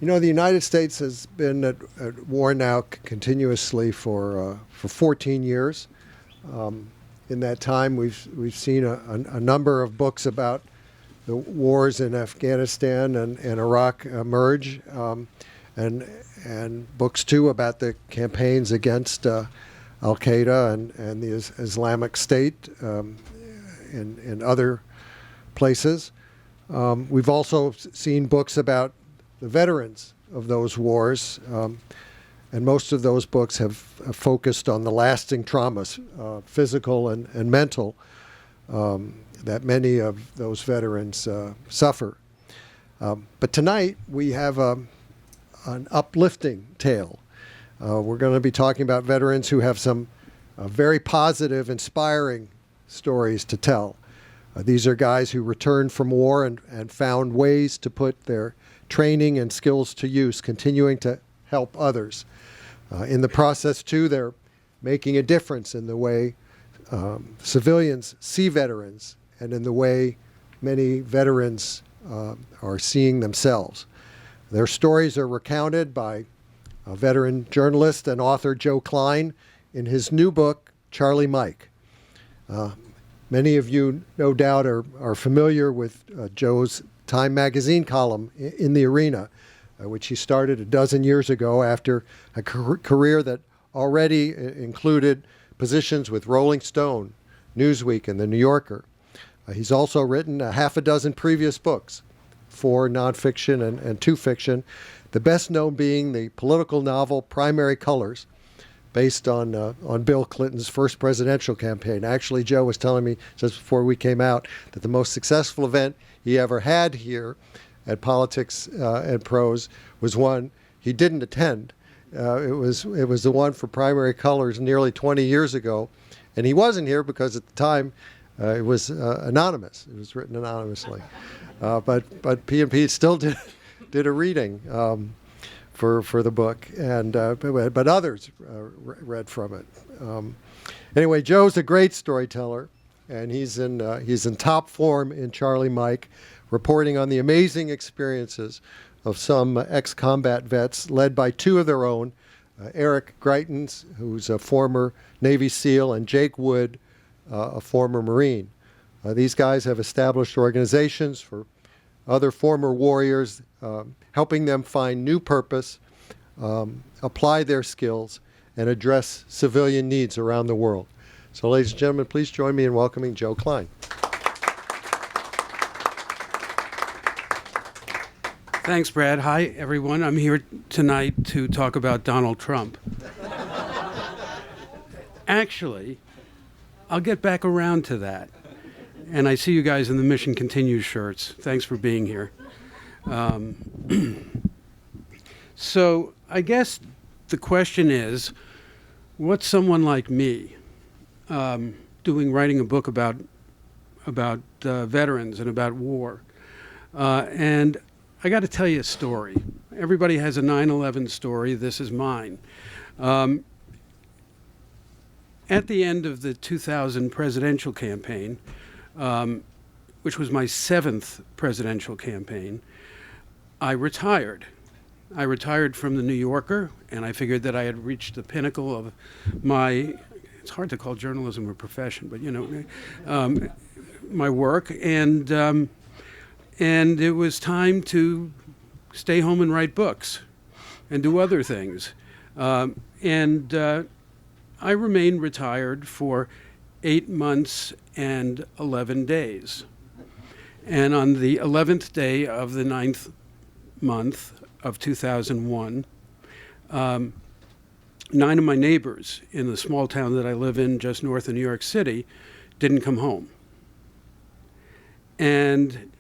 You know, the United States has been at war now continuously for 14 years. In that time, we've seen a number of books about the wars in Afghanistan and Iraq emerge, and books too about the campaigns against Al Qaeda and the Islamic State in other places. We've also seen books about the veterans of those wars, and most of those books have focused on the lasting traumas, physical and mental, that many of those veterans suffer. But tonight we have an uplifting tale. We're going to be talking about veterans who have some very positive, inspiring stories to tell. These are guys who returned from war and found ways to put their training and skills to use, continuing to help others. In the process, too, they're making a difference in the way civilians see veterans and in the way many veterans are seeing themselves. Their stories are recounted by a veteran journalist and author Joe Klein in his new book, Charlie Mike. Many of you, no doubt, are familiar with Joe's Time magazine column, In the Arena, which he started a dozen years ago after a career that already included positions with Rolling Stone, Newsweek, and The New Yorker. He's also written a half a dozen previous books, 4 nonfiction and 2 fiction, the best known being the political novel Primary Colors, based on Bill Clinton's first presidential campaign. Actually, Joe was telling me just before we came out that the most successful event he ever had here at Politics and Prose was one he didn't attend. It was the one for Primary Colors nearly 20 years ago, and he wasn't here because at the time it was anonymous. It was written anonymously, but P&P still did a reading for the book, and but others read from it. Anyway, Joe's a great storyteller, and he's in top form in Charlie Mike, reporting on the amazing experiences of some ex-combat vets led by 2 of their own, Eric Greitens, who's a former Navy SEAL, and Jake Wood, a former Marine. These guys have established organizations for other former warriors, helping them find new purpose, apply their skills, and address civilian needs around the world. So, ladies and gentlemen, please join me in welcoming Joe Klein. Thanks, Brad. Hi, everyone. I'm here tonight to talk about Donald Trump. Actually, I'll get back around to that. And I see you guys in the Mission Continues shirts. Thanks for being here. So I guess the question is, what's someone like me writing a book about veterans and about war? And I got to tell you a story. Everybody has a 9/11 story. This is mine. At the end of the 2000 presidential campaign, which was my 7th presidential campaign, I retired. I retired from the New Yorker, and I figured that I had reached the pinnacle of my, it's hard to call journalism a profession, but my work, and it was time to stay home and write books and do other things. I remained retired for 8 months and 11 days. And on the 11th day of the 9th month of 2001, 9 of my neighbors in the small town that I live in just north of New York City didn't come home. And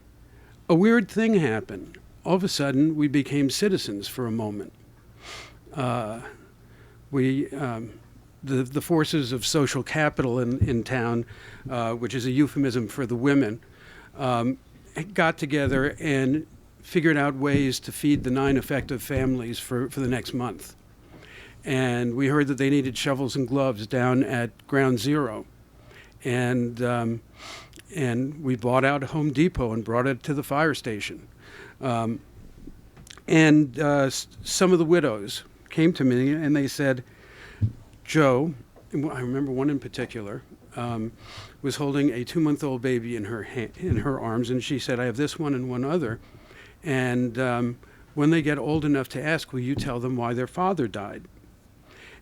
a weird thing happened. All of a sudden, we became citizens for a moment. The forces of social capital in town, which is a euphemism for the women, got together and figured out ways to feed the 9 effective families for the next month. And we heard that they needed shovels and gloves down at Ground Zero. And we bought out Home Depot and brought it to the fire station. And some of the widows came to me and they said, Joe, and I remember one in particular, was holding a 2-month-old baby in her arms, and she said, I have this one and one other. And when they get old enough to ask, will you tell them why their father died?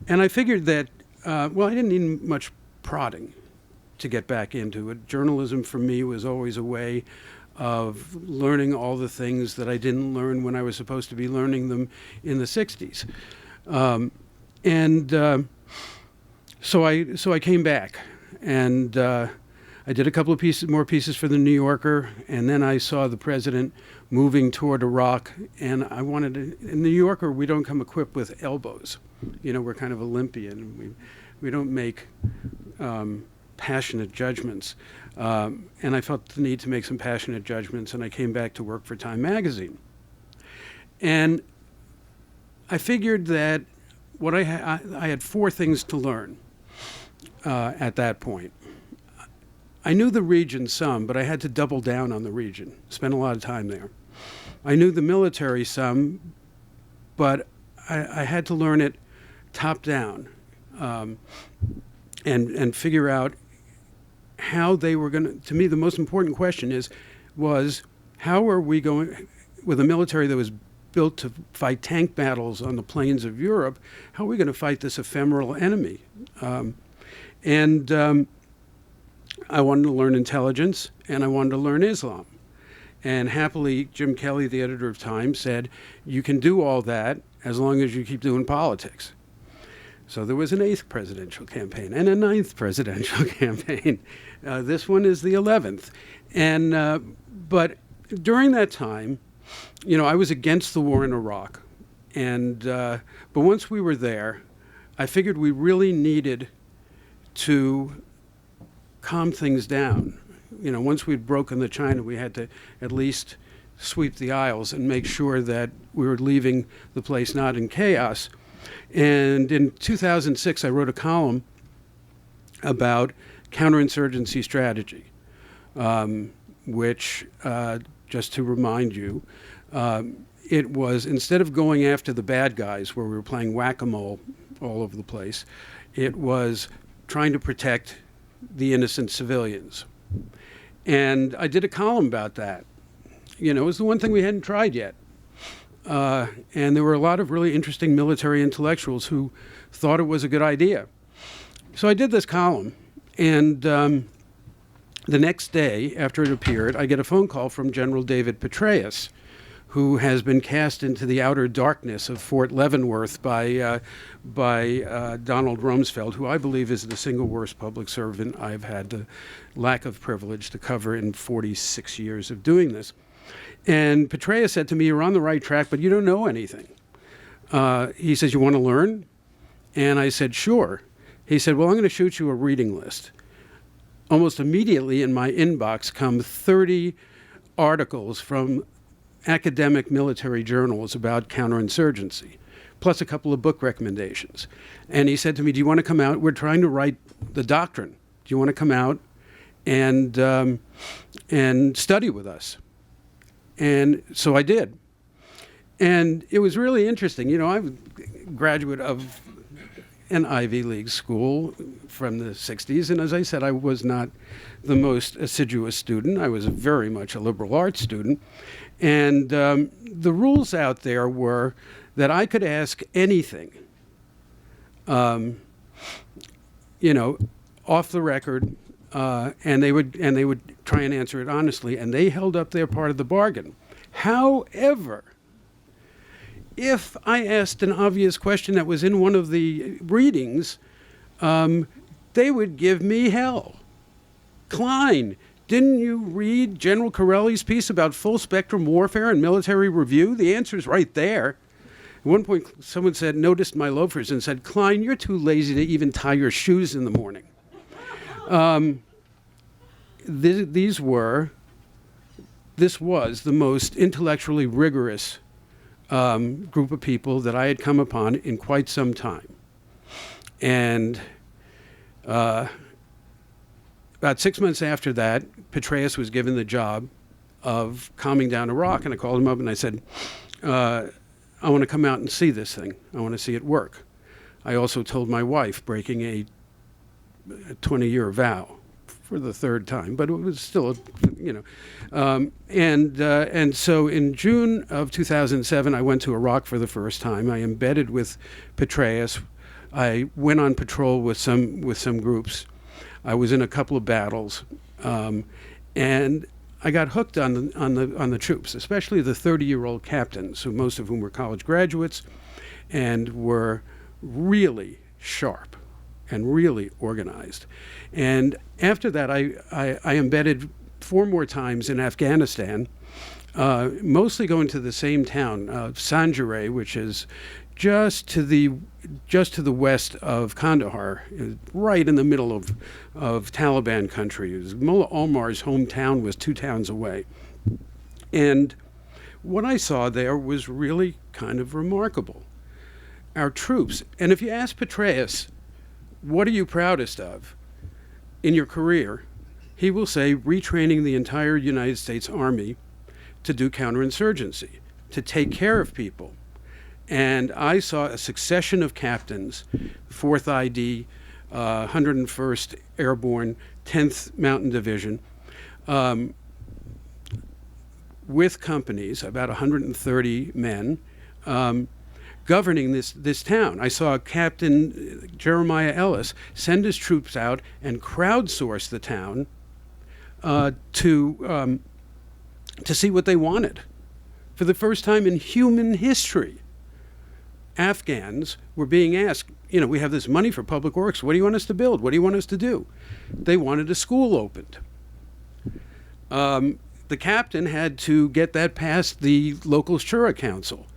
And I figured that, I didn't need much prodding to get back into it. Journalism for me was always a way of learning all the things that I didn't learn when I was supposed to be learning them in the 60s. So I came back, and I did a couple of more pieces for the New Yorker, and then I saw the president moving toward Iraq, and I wanted to, in the New Yorker, we don't come equipped with elbows. You know, we're kind of Olympian. We don't make passionate judgments. And I felt the need to make some passionate judgments, and I came back to work for Time magazine. And I figured that what I had 4 things to learn at that point. I knew the region some, but I had to double down on the region, spend a lot of time there. I knew the military some, but I had to learn it top down and figure out how they were going to me, the most important question was how are we going, with a military that was built to fight tank battles on the plains of Europe, how are we going to fight this ephemeral enemy? I wanted to learn intelligence, and I wanted to learn Islam. And happily, Jim Kelly, the editor of Time, said, you can do all that as long as you keep doing politics. So there was an 8th presidential campaign and a 9th presidential campaign. This one is the 11th. But during that time, you know, I was against the war in Iraq. But once we were there, I figured we really needed to calm things down. You know, once we'd broken the China, we had to at least sweep the aisles and make sure that we were leaving the place not in chaos. And in 2006, I wrote a column about counterinsurgency strategy, which, just to remind you, it was, instead of going after the bad guys where we were playing whack-a-mole all over the place, it was trying to protect the innocent civilians. And I did a column about that. You know, it was the one thing we hadn't tried yet. And there were a lot of really interesting military intellectuals who thought it was a good idea. So I did this column, and the next day after it appeared, I get a phone call from General David Petraeus, who has been cast into the outer darkness of Fort Leavenworth by Donald Rumsfeld, who I believe is the single worst public servant I've had the lack of privilege to cover in 46 years of doing this. And Petraeus said to me, you're on the right track, but you don't know anything. He says, you want to learn? And I said, sure. He said, well, I'm going to shoot you a reading list. Almost immediately in my inbox come 30 articles from academic military journals about counterinsurgency, plus a couple of book recommendations. And he said to me, do you want to come out? We're trying to write the doctrine. Do you want to come out and study with us? And so I did. And it was really interesting. You know, I'm a graduate of an Ivy League school from the 60s. And as I said, I was not the most assiduous student. I was very much a liberal arts student. And the rules out there were that I could ask anything, you know, off the record, and they would try and answer it honestly, and they held up their part of the bargain. However, if I asked an obvious question that was in one of the readings, they would give me hell. Klein, didn't you read General Corelli's piece about full-spectrum warfare and military review? The answer's right there. At one point, someone said, noticed my loafers and said, Klein, you're too lazy to even tie your shoes in the morning. This was the most intellectually rigorous group of people that I had come upon in quite some time. And about 6 months after that, Petraeus was given the job of calming down Iraq, and I called him up and I said, I want to come out and see this thing. I want to see it work. I also told my wife, breaking a 20-year vow for the third time, but it was still, and so in June of 2007, I went to Iraq for the first time. I embedded with Petraeus. I went on patrol with some groups. I was in a couple of battles, and I got hooked on the troops, especially the 30-year-old captains, who most of whom were college graduates, and were really sharp and really organized. And after that, I embedded 4 more times in Afghanistan, mostly going to the same town, Sanjare, which is just to the west of Kandahar, right in the middle of Taliban country. Mullah Omar's hometown was 2 towns away. And what I saw there was really kind of remarkable. Our troops, and if you ask Petraeus, what are you proudest of in your career, he will say retraining the entire United States Army to do counterinsurgency, to take care of people. And I saw a succession of captains, 4th ID, 101st Airborne, 10th Mountain Division, with companies, about 130 men, governing this town. I saw Captain Jeremiah Ellis send his troops out and crowdsource the town to see what they wanted. For the first time in human history, Afghans were being asked, we have this money for public works. What do you want us to build? What do you want us to do? They wanted a school opened. The captain had to get that past the local Shura Council.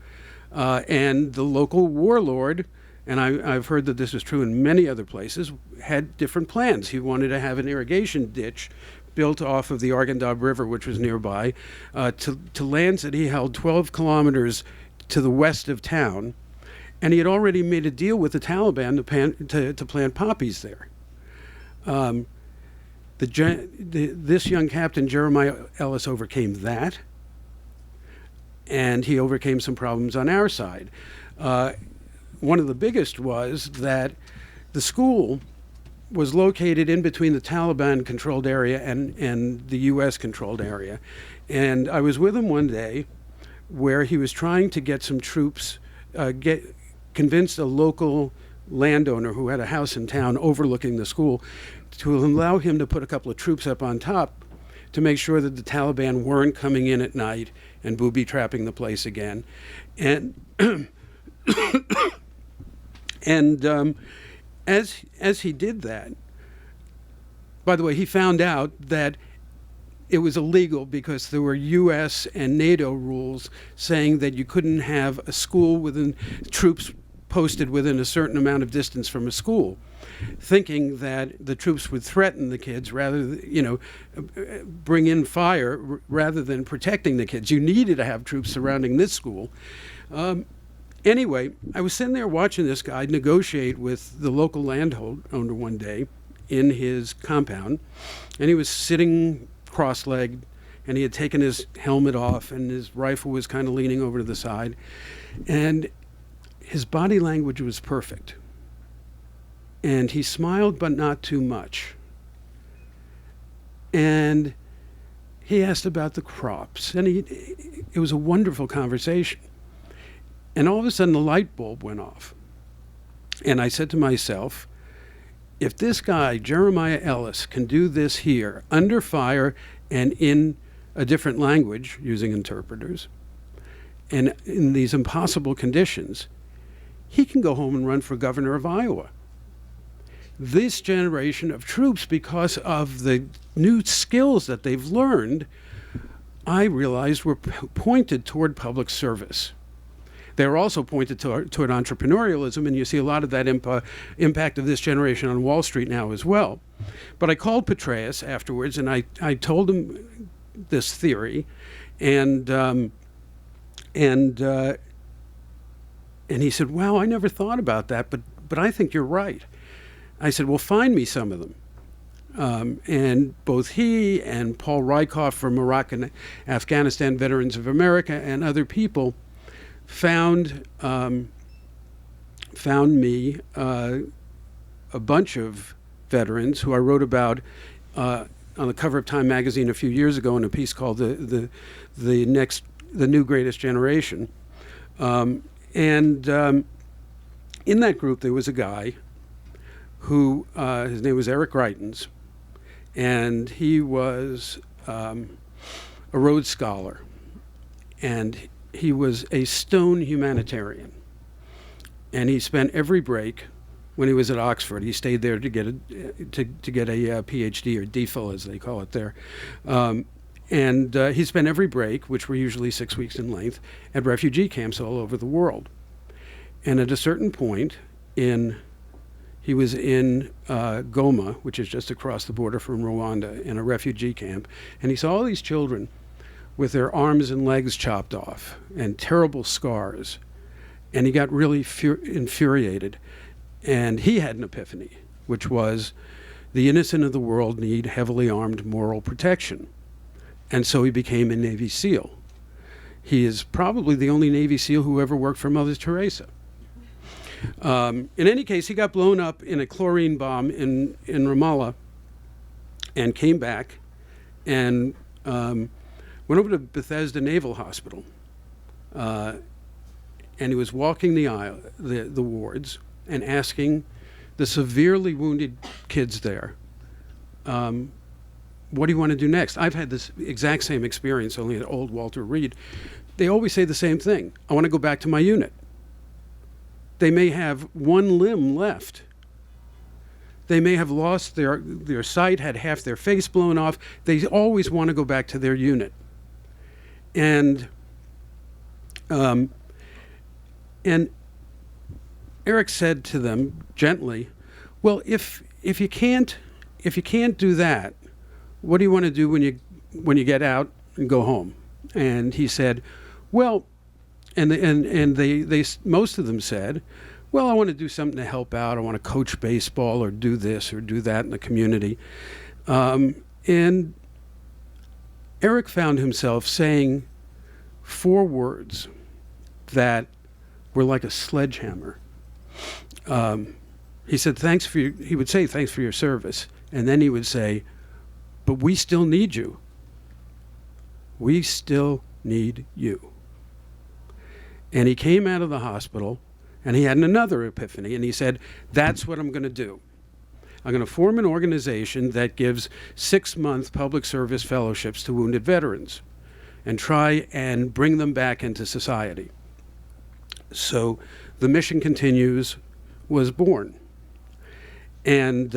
And the local warlord, and I've heard that this is true in many other places, had different plans. He wanted to have an irrigation ditch built off of the Arghandab River, which was nearby, to lands that he held 12 kilometers to the west of town. And he had already made a deal with the Taliban to plant poppies there. This young captain, Jeremiah Ellis, overcame that. And he overcame some problems on our side. One of the biggest was that the school was located in between the Taliban-controlled area and the U.S.-controlled area. And I was with him one day where he was trying to get some troops, convinced a local landowner who had a house in town overlooking the school to allow him to put a couple of troops up on top to make sure that the Taliban weren't coming in at night and booby-trapping the place again. And as he did that, by the way, he found out that it was illegal because there were U.S. and NATO rules saying that you couldn't have a school within troops posted within a certain amount of distance from a school, thinking that the troops would threaten the kids rather than, bring in fire rather than protecting the kids. You needed to have troops surrounding this school. Anyway, I was sitting there watching this guy negotiate with the local landowner one day in his compound, and he was sitting cross-legged, and he had taken his helmet off, and his rifle was kind of leaning over to the side, and his body language was perfect. And he smiled, but not too much. And he asked about the crops, and it was a wonderful conversation. And all of a sudden, the light bulb went off. And I said to myself, if this guy, Jeremiah Ellis, can do this here, under fire and in a different language, using interpreters, and in these impossible conditions, he can go home and run for governor of Iowa. This generation of troops, because of the new skills that they've learned, I realized were pointed toward public service. They were also pointed toward entrepreneurialism, and you see a lot of that impact of this generation on Wall Street now as well. But I called Petraeus afterwards, and I told him this theory, and he said, "Wow, I never thought about that, but I think you're right." I said, "Well, find me some of them." And both he and Paul Rykhoff from Iraq and Afghanistan Veterans of America and other people found me a bunch of veterans who I wrote about on the cover of Time magazine a few years ago in a piece called the New Greatest Generation. In that group there was a guy who his name was Eric Greitens, and he was a Rhodes Scholar, and he was a stone humanitarian, and he spent every break. When he was at Oxford, he stayed there to get a PhD, or DPhil as they call it there, and he spent every break, which were usually 6 weeks in length, at refugee camps all over the world. And at a certain point, he was in Goma, which is just across the border from Rwanda, in a refugee camp, and he saw all these children with their arms and legs chopped off and terrible scars, and he got really infuriated. And he had an epiphany, which was the innocent of the world need heavily armed moral protection. And so he became a Navy SEAL. He is probably the only Navy SEAL who ever worked for Mother Teresa. In any case, he got blown up in a chlorine bomb in Ramallah and came back and went over to Bethesda Naval Hospital. And he was walking the wards, and asking the severely wounded kids there, what do you want to do next? I've had this exact same experience, only at old Walter Reed. They always say the same thing. I want to go back to my unit. They may have one limb left. They may have lost their sight, had half their face blown off. They always want to go back to their unit. And Eric said to them gently, well, if you can't do that, what do you want to do when you get out and go home? And he said, well, and they most of them said, well, I want to do something to help out. I want to coach baseball or do this or do that in the community. And Eric found himself saying 4 words that were like a sledgehammer. He said, he would say, thanks for your service. And then he would say, but we still need you. We still need you. And he came out of the hospital and he had another epiphany, and he said, that's what I'm going to do. I'm going to form an organization that gives 6-month public service fellowships to wounded veterans and try and bring them back into society. So the Mission Continues was born. And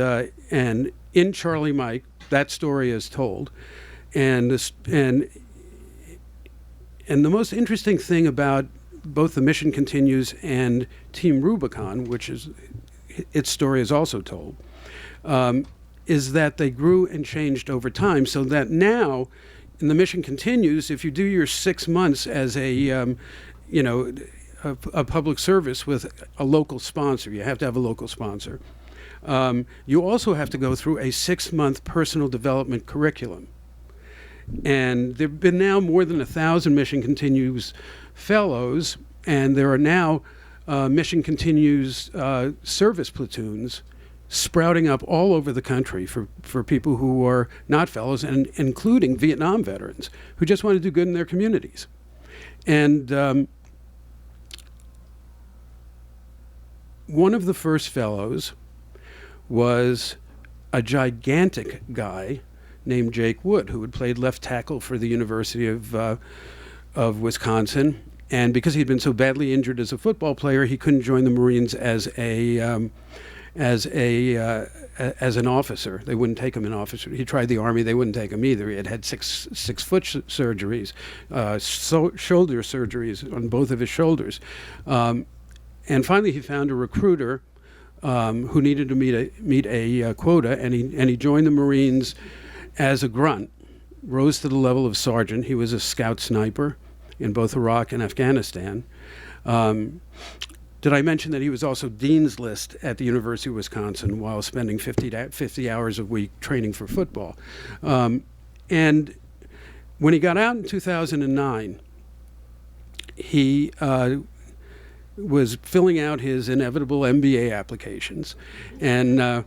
in Charlie Mike, that story is told. And the most interesting thing about both the Mission Continues and Team Rubicon, which is its story is also told, is that they grew and changed over time, so that now in the Mission Continues, if you do your 6 months as a public service with a local sponsor, you have to have a local sponsor. You also have to go through a 6-month personal development curriculum. And there have been now more than 1,000 Mission Continues fellows, and there are now Mission Continues service platoons sprouting up all over the country for people who are not fellows, and including Vietnam veterans who just want to do good in their communities. And one of the first fellows was a gigantic guy named Jake Wood, who had played left tackle for the University of Wisconsin. And because he'd been so badly injured as a football player, he couldn't join the Marines as an officer. They wouldn't take him an officer. He tried the Army. They wouldn't take him either. He had six foot surgeries, shoulder surgeries on both of his shoulders. And finally, he found a recruiter who needed to meet a quota, and he joined the Marines as a grunt, rose to the level of sergeant. He was a scout sniper in both Iraq and Afghanistan. Did I mention that he was also Dean's List at the University of Wisconsin while spending 50 hours a week training for football? And when he got out in 2009, he was filling out his inevitable MBA applications, and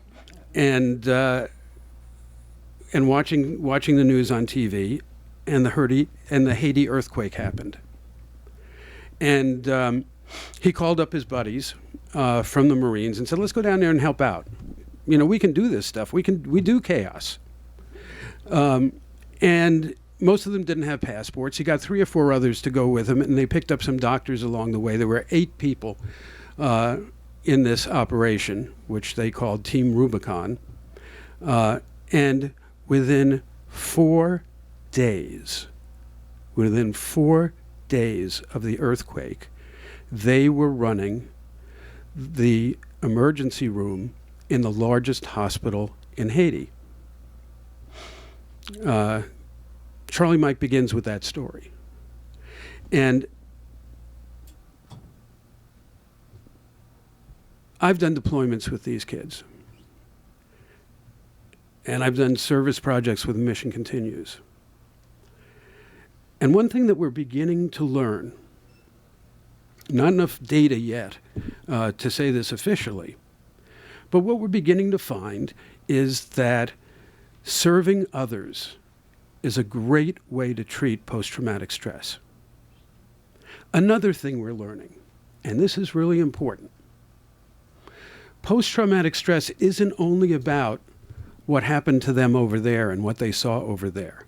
watching the news on TV, and the Haiti earthquake happened, and he called up his buddies from the Marines and said, "Let's go down there and help out. You know, we can do this stuff. We do chaos." And most of them didn't have passports. He got 3 or 4 others to go with him, and they picked up some doctors along the way. There were 8 people in this operation, which they called Team Rubicon. And within 4 days of the earthquake, they were running the emergency room in the largest hospital in Haiti. Charlie Mike begins with that story. And I've done deployments with these kids. And I've done service projects with Mission Continues. And one thing that we're beginning to learn, not enough data yet to say this officially, but what we're beginning to find is that serving others is a great way to treat post-traumatic stress. Another thing we're learning, and this is really important, post-traumatic stress isn't only about what happened to them over there and what they saw over there.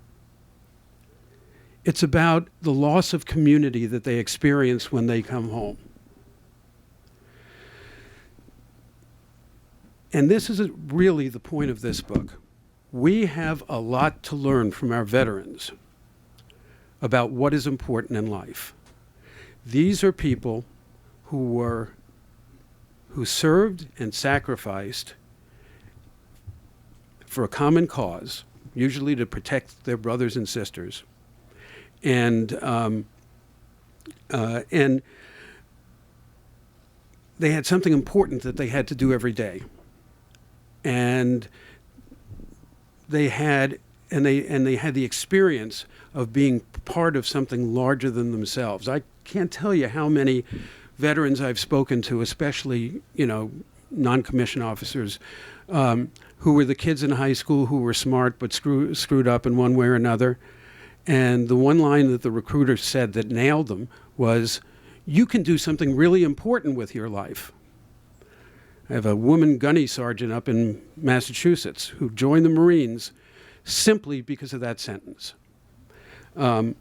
It's about the loss of community that they experience when they come home. And this is really the point of this book. We have a lot to learn from our veterans about what is important in life. These are people who served and sacrificed for a common cause, usually to protect their brothers and sisters, and they had something important that they had to do every day, and they had the experience of being part of something larger than themselves. I can't tell you how many veterans I've spoken to, especially, non-commissioned officers, who were the kids in high school who were smart but screwed up in one way or another. And the one line that the recruiter said that nailed them was, "You can do something really important with your life." I have a woman gunny sergeant up in Massachusetts who joined the Marines simply because of that sentence. And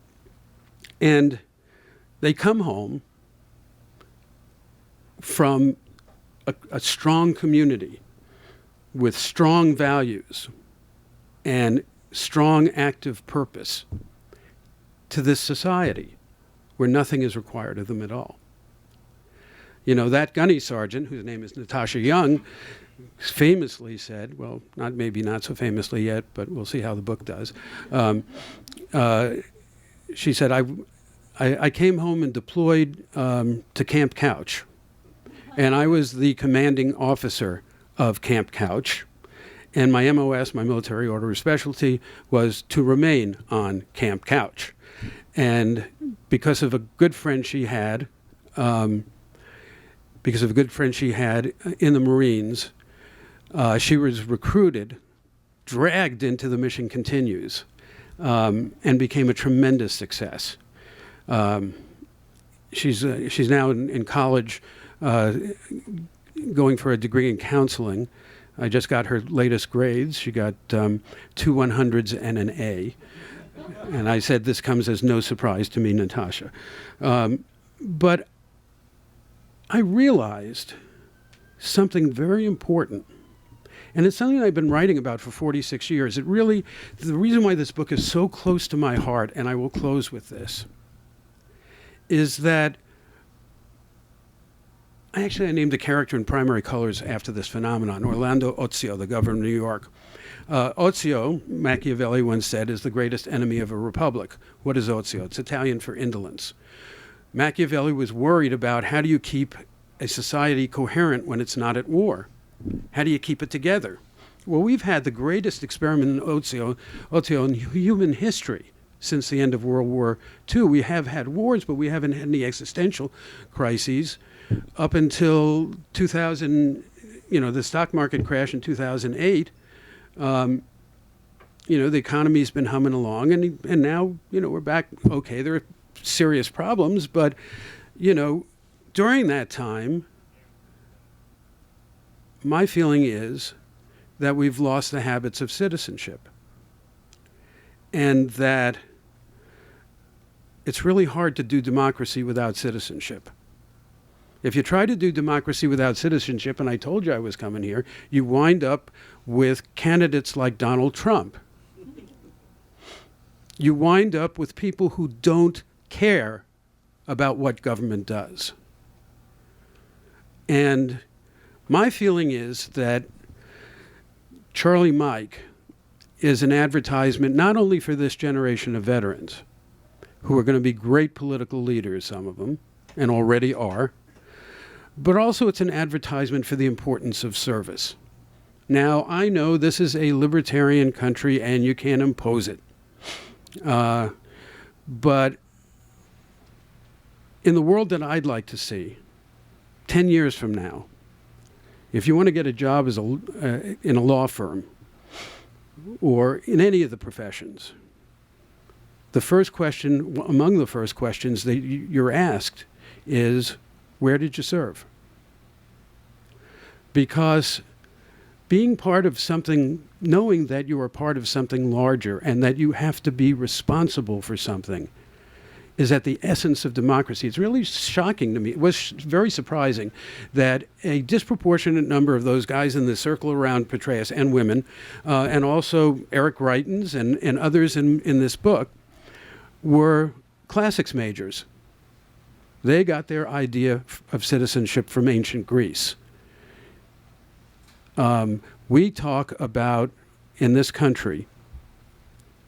they come home from a strong community with strong values and strong active purpose to this society where nothing is required of them at all. That gunny sergeant, whose name is Natasha Young, famously said, well, maybe not so famously yet, but we'll see how the book does. She said, I came home and deployed to Camp Couch, and I was the commanding officer of Camp Couch, and my MOS, my military order of specialty, was to remain on Camp Couch. And because of a good friend she had in the Marines, she was recruited, dragged into the Mission Continues, and became a tremendous success. She's now in college, going for a degree in counseling. I just got her latest grades. She got 2 100s and an A. And I said, this comes as no surprise to me, Natasha. But I realized something very important. And it's something I've been writing about for 46 years. The reason why this book is so close to my heart, and I will close with this, is that I named a character in Primary Colors after this phenomenon, Orlando Ozio, the governor of New York. Ozio, Machiavelli once said, is the greatest enemy of a republic. What is Ozio? It's Italian for indolence. Machiavelli was worried about how do you keep a society coherent when it's not at war? How do you keep it together? Well, we've had the greatest experiment in Ozio in human history since the end of World War II. We have had wars, but we haven't had any existential crises up until 2000, the stock market crash in 2008. The economy's been humming along, and now, we're back. Okay, there are serious problems, but, during that time, my feeling is that we've lost the habits of citizenship, and that it's really hard to do democracy without citizenship. If you try to do democracy without citizenship, and I told you I was coming here, you wind up with candidates like Donald Trump. You wind up with people who don't care about what government does. And my feeling is that Charlie Mike is an advertisement not only for this generation of veterans, who are going to be great political leaders, some of them, and already are, but also it's an advertisement for the importance of service. Now, I know this is a libertarian country and you can't impose it. But in the world that I'd like to see, 10 years from now, if you want to get a job as in a law firm or in any of the professions, the first question, among the first questions that you're asked is, where did you serve? Because being part of something, knowing that you are part of something larger and that you have to be responsible for something, is at the essence of democracy. It's really shocking to me. It was very surprising that a disproportionate number of those guys in the circle around Prose and women, and also Eric Greitens and others in this book, were classics majors. They got their idea of citizenship from ancient Greece. We talk about, in this country,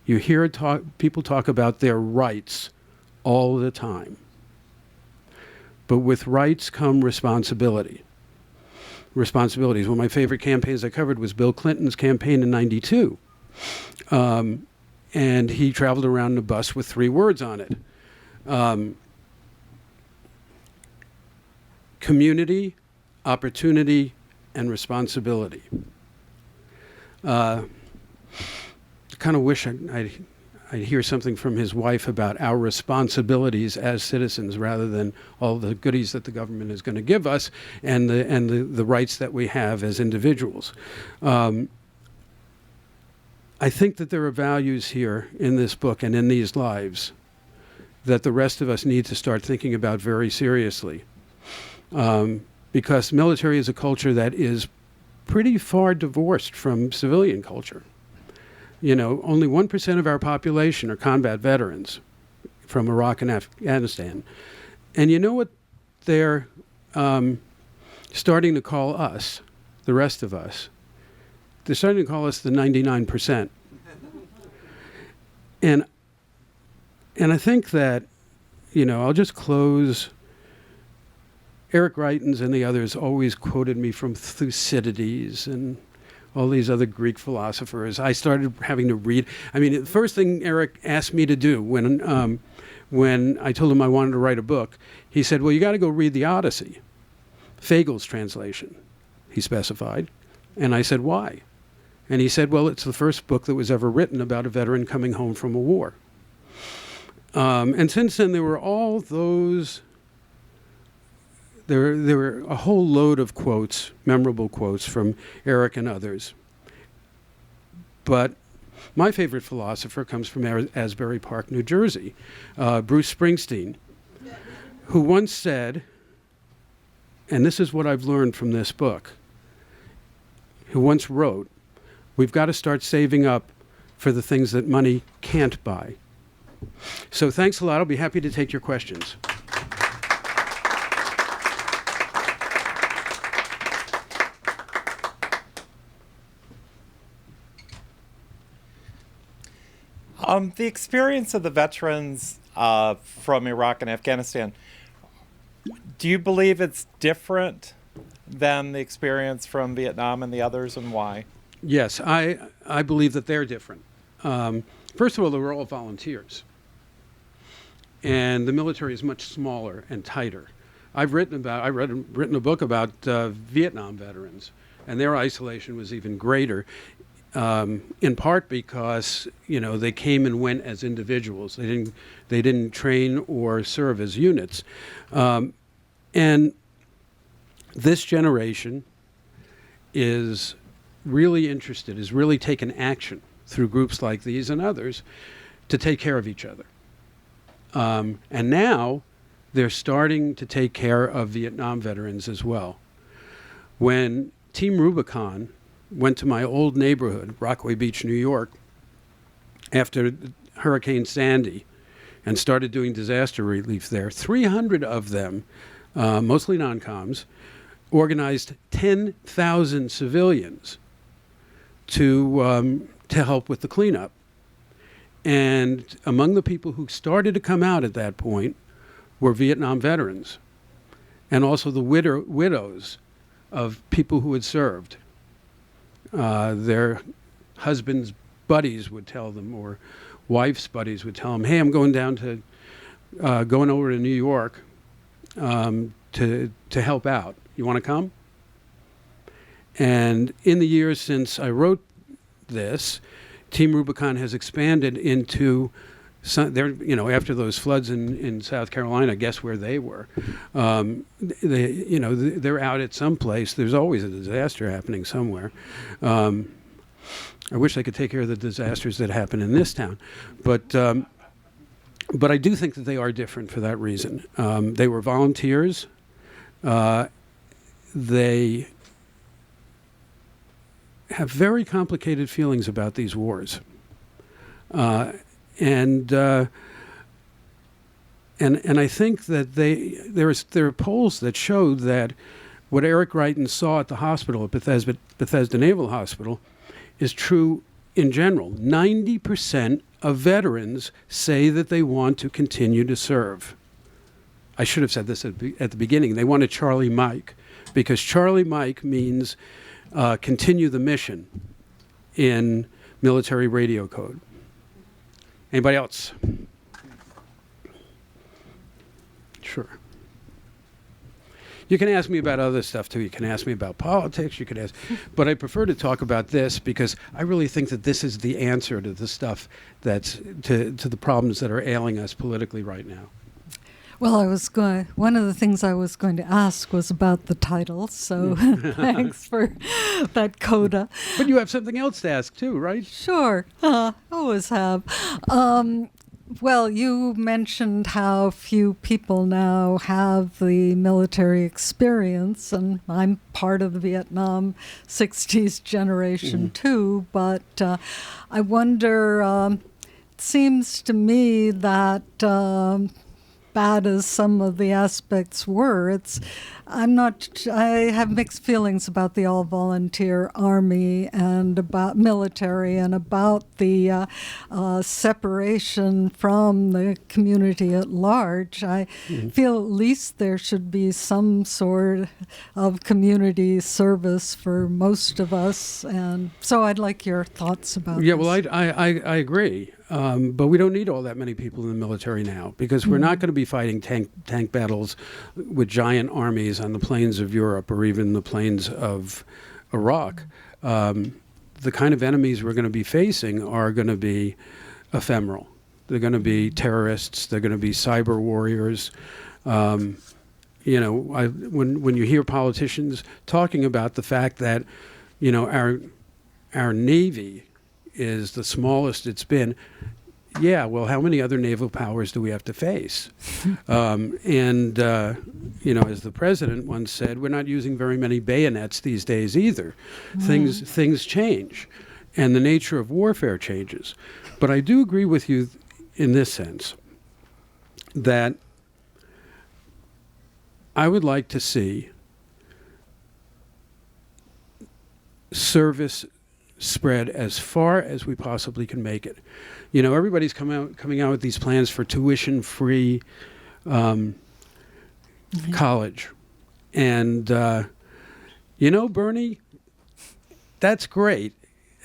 you hear people talk about their rights all the time. But with rights come responsibility. Responsibilities. One of my favorite campaigns I covered was Bill Clinton's campaign in '92. And he traveled around in a bus with 3 words on it. Community, opportunity, and responsibility. Kind of wish I'd hear something from his wife about our responsibilities as citizens rather than all the goodies that the government is going to give us and the rights that we have as individuals. I think that there are values here in this book and in these lives that the rest of us need to start thinking about very seriously. Because military is a culture that is pretty far divorced from civilian culture. Only 1% of our population are combat veterans from Iraq and Afghanistan. And you know what they're starting to call us, the rest of us? They're starting to call us the 99%. And I think that, I'll just close. Eric Greitens and the others always quoted me from Thucydides and all these other Greek philosophers. I started having to read. The first thing Eric asked me to do when I told him I wanted to write a book, he said, well, you got to go read the Odyssey, Fagel's translation, he specified. And I said, why? And he said, well, it's the first book that was ever written about a veteran coming home from a war. And since then, there were all those... There were a whole load of quotes, memorable quotes from Eric and others. But my favorite philosopher comes from Asbury Park, New Jersey, Bruce Springsteen, who once said, and this is what I've learned from this book, who once wrote, we've got to start saving up for the things that money can't buy. So thanks a lot. I'll be happy to take your questions. The experience of the veterans from Iraq and Afghanistan, do you believe it's different than the experience from Vietnam and the others, and why? Yes, I believe that they're different. First of all, they were all volunteers. And the military is much smaller and tighter. I've written a book about Vietnam veterans, and their isolation was even greater, in part because they came and went as individuals. They didn't train or serve as units, and this generation is really interested, is really taken action through groups like these and others to take care of each other. And now they're starting to take care of Vietnam veterans as well. When Team Rubicon went to my old neighborhood, Rockaway Beach, New York, after Hurricane Sandy and started doing disaster relief there, 300 of them, mostly non-coms, organized 10,000 civilians to help with the cleanup. And among the people who started to come out at that point were Vietnam veterans, and also the widows of people who had served. Their husbands' buddies would tell them, or wives' buddies would tell them, "Hey, I'm going over to New York to help out. You want to come?" And in the years since I wrote this, Team Rubicon has expanded into after those floods in South Carolina. Guess where they were? They're out at some place. There's always a disaster happening somewhere. I wish they could take care of the disasters that happen in this town, but I do think that they are different for that reason. They were volunteers. They have very complicated feelings about these wars. And I think that there are polls that showed that what Eric Greitens saw at the hospital, at Bethesda Naval Hospital, is true in general. 90% of veterans say that they want to continue to serve. I should have said this at the beginning. They want a Charlie Mike, because Charlie Mike means continue the mission in military radio code. Anybody else? Sure. You can ask me about other stuff too. You can ask me about politics. You could ask, but I prefer to talk about this because I really think that this is the answer to the stuff that's to the problems that are ailing us politically right now. Well, one of the things I was going to ask was about the title, so thanks for that coda. But you have something else to ask too, right? Sure, always have. Well, you mentioned how few people now have the military experience, and I'm part of the Vietnam 60s generation too, but I wonder, it seems to me that bad as some of the aspects were, I have mixed feelings about the all-volunteer army and about military and about the separation from the community at large. I feel at least there should be some sort of community service for most of us, and so I'd like your thoughts about this. Yeah, well, I agree. But we don't need all that many people in the military now, because we're not going to be fighting tank battles with giant armies on the plains of Europe or even the plains of Iraq. The kind of enemies we're going to be facing are going to be ephemeral. They're going to be terrorists. They're going to be cyber warriors. When you hear politicians talking about the fact that, our Navy is the smallest it's been. Yeah, well, how many other naval powers do we have to face? As the president once said, we're not using very many bayonets these days either. Things change, and the nature of warfare changes. But I do agree with you in this sense, that I would like to see service spread as far as we possibly can make it. Everybody's coming out with these plans for tuition-free college. And, Bernie, that's great.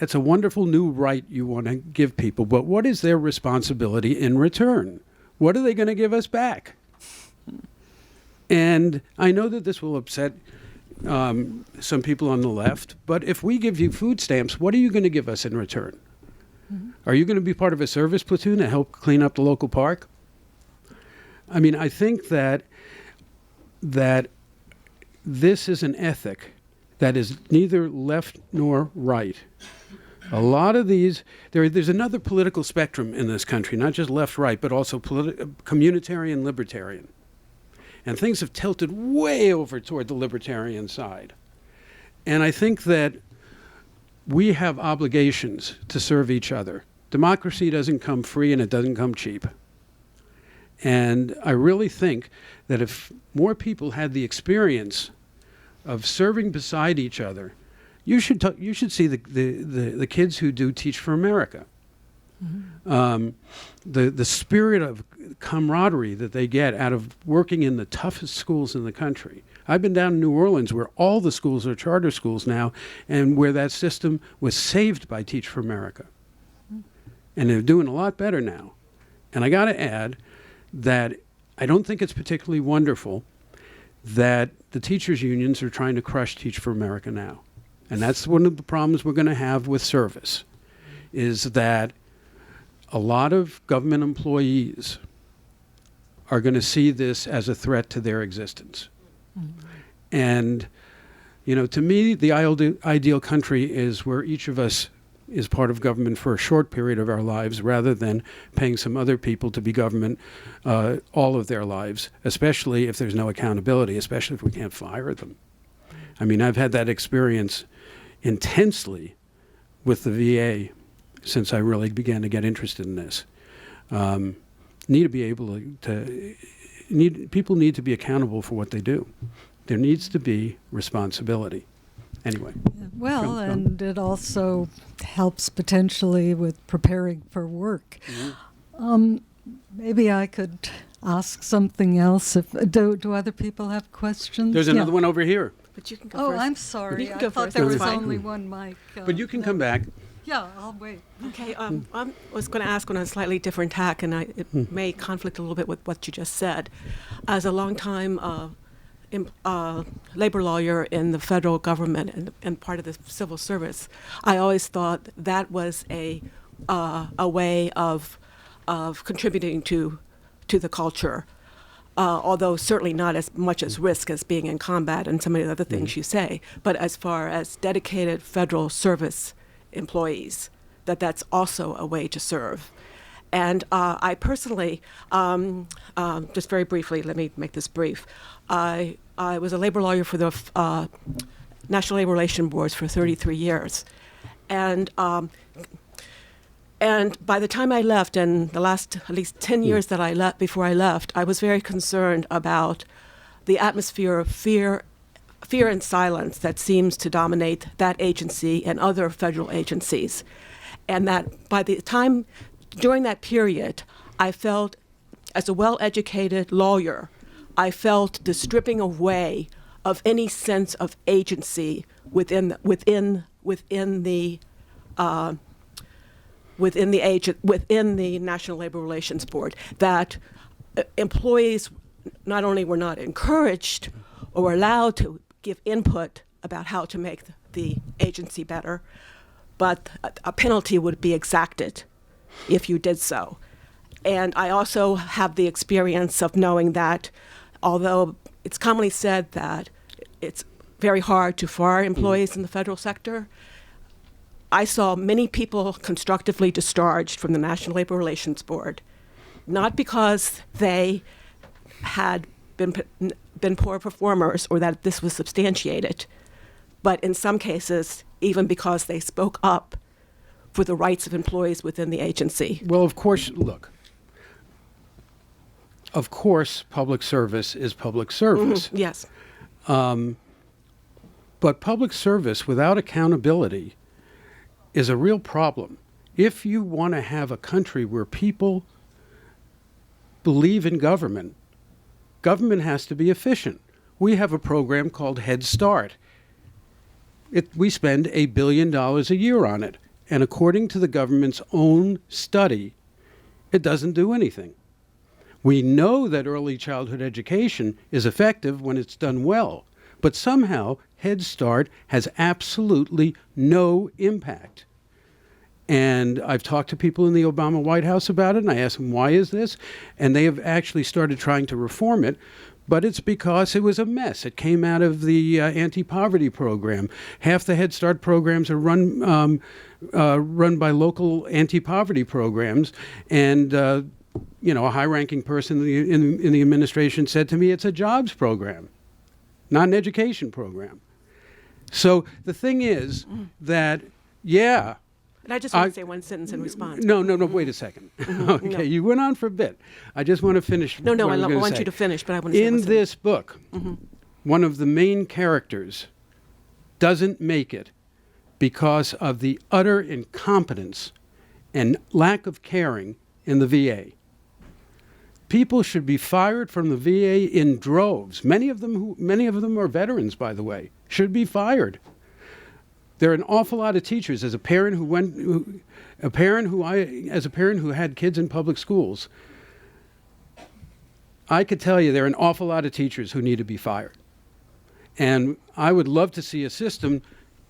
it's a wonderful new right you want to give people, but what is their responsibility in return? What are they going to give us back? And I know that this will upset some people on the left, but if we give you food stamps, what are you going to give us in return? Are you going to be part of a service platoon to help clean up the local park? I mean, I think that this is an ethic that is neither left nor right. A lot of these, there's another political spectrum in this country, not just left-right, but also communitarian, libertarian. And things have tilted way over toward the libertarian side. And I think that we have obligations to serve each other. Democracy doesn't come free and it doesn't come cheap. And I really think that if more people had the experience of serving beside each other, you should see the kids who do Teach for America. The spirit of camaraderie that they get out of working in the toughest schools in the country. I've been down in New Orleans where all the schools are charter schools now and where that system was saved by Teach for America. And they're doing a lot better now. And I got to add that I don't think it's particularly wonderful that the teachers' unions are trying to crush Teach for America now. And that's one of the problems we're going to have with service, is that a lot of government employees are going to see this as a threat to their existence. And, you know, to me, the ideal country is where each of us is part of government for a short period of our lives rather than paying some other people to be government all of their lives, especially if there's no accountability, especially if we can't fire them. I mean, I've had that experience intensely with the VA since I really began to get interested in this. Need to be able to people need to be accountable for what they do. There needs to be responsibility. Anyway. Well, and it also helps potentially with preparing for work. Maybe I could ask something else. Do other people have questions? There's another one over here. But you can go Oh, first. I'm sorry. You can I go thought first. there That's was fine. only one mic. But you can come back. Yeah, I'll wait. Okay, I was going to ask on a slightly different tack, and it may conflict a little bit with what you just said. As a longtime labor lawyer in the federal government and part of the civil service, I always thought that was a way of contributing to the culture. Although certainly not as much as risk as being in combat and some of the other things you say, but as far as dedicated federal service employees, that's also a way to serve. And I personally, just very briefly, let me make this brief. I was a labor lawyer for the National Labor Relations Boards for 33 years. And by the time I left, and the last at least 10 years that I left, before I left, I was very concerned about the atmosphere of fear and silence that seems to dominate that agency and other federal agencies. And that by the time, during that period, I felt, as a well-educated lawyer, I felt the stripping away of any sense of agency within the National Labor Relations Board, that employees not only were not encouraged or allowed to give input about how to make the agency better, but a penalty would be exacted if you did so. And I also have the experience of knowing that although it's commonly said that it's very hard to fire employees in the federal sector, I saw many people constructively discharged from the National Labor Relations Board, not because they had been poor performers or that this was substantiated, but in some cases, even because they spoke up for the rights of employees within the agency. Well, of course, look. Of course, public service is public service. Mm-hmm. Yes. But public service without accountability is a real problem. If you want to have a country where people believe in government, government has to be efficient. We have a program called Head Start. We spend $1 billion a year on it. And according to the government's own study, it doesn't do anything. We know that early childhood education is effective when it's done well, but somehow Head Start has absolutely no impact. And I've talked to people in the Obama White House about it, and I asked them, why is this? And they have actually started trying to reform it, but it's because it was a mess. It came out of the anti-poverty program. Half the Head Start programs are run by local anti-poverty programs, and a high-ranking person in the administration said to me, it's a jobs program, not an education program. So the thing is that, yeah. And I just want to say one sentence in response. No, wait a second. Okay, No. You went on for a bit. I just want to finish. No, what I I'm want say. you to finish, but I want to say one In sentence. this book, one of the main characters doesn't make it because of the utter incompetence and lack of caring in the VA. People should be fired from the VA in droves. Many of them are veterans, by the way, should be fired. There are an awful lot of teachers. As a parent who had kids in public schools, I could tell you there are an awful lot of teachers who need to be fired. And I would love to see a system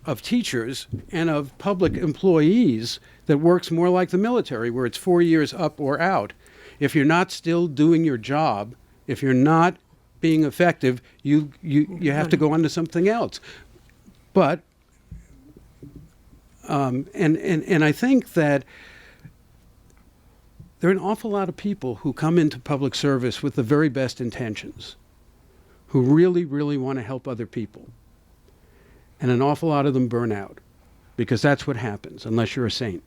of teachers and of public employees that works more like the military, where it's 4 years up or out. If you're not still doing your job, if you're not being effective, you have to go on to something else. But and I think that there are an awful lot of people who come into public service with the very best intentions, who really, really want to help other people. And an awful lot of them burn out, because that's what happens unless you're a saint.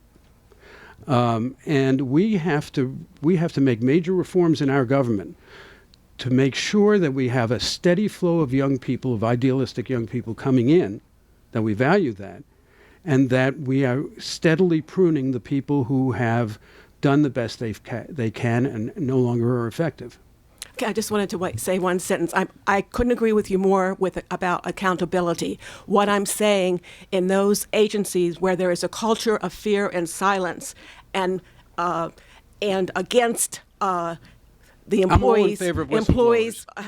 And we have to make major reforms in our government to make sure that we have a steady flow of young people, of idealistic young people coming in, that we value that, and that we are steadily pruning the people who have done the best they can and no longer are effective. Okay, I just wanted to say one sentence. I couldn't agree with you more about accountability. What I'm saying, in those agencies where there is a culture of fear and silence, and against the employees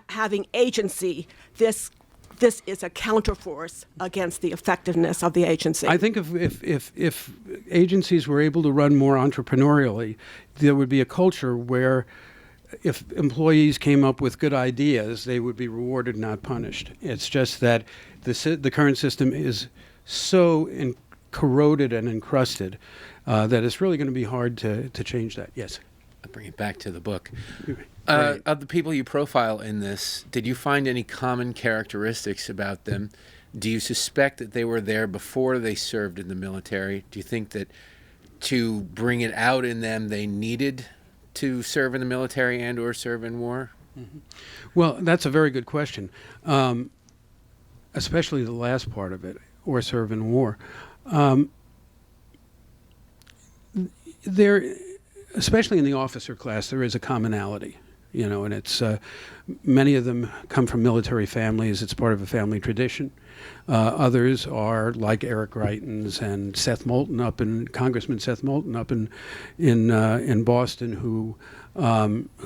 having agency, this is a counterforce against the effectiveness of the agency. I think if agencies were able to run more entrepreneurially, there would be a culture where if employees came up with good ideas, they would be rewarded, not punished. It's just that the current system is so corroded and encrusted that it's really going to be hard to change that. Yes? I'll bring it back to the book. Of the people you profile in this, did you find any common characteristics about them? Do you suspect that they were there before they served in the military? Do you think that to bring it out in them, they needed to serve in the military and or serve in war? Mm-hmm. Well, that's a very good question, especially the last part of it, or serve in war. There, especially in the officer class, there is a commonality, and it's many of them come from military families. It's part of a family tradition. Others are like Eric Greitens and Congressman Seth Moulton up in Boston, who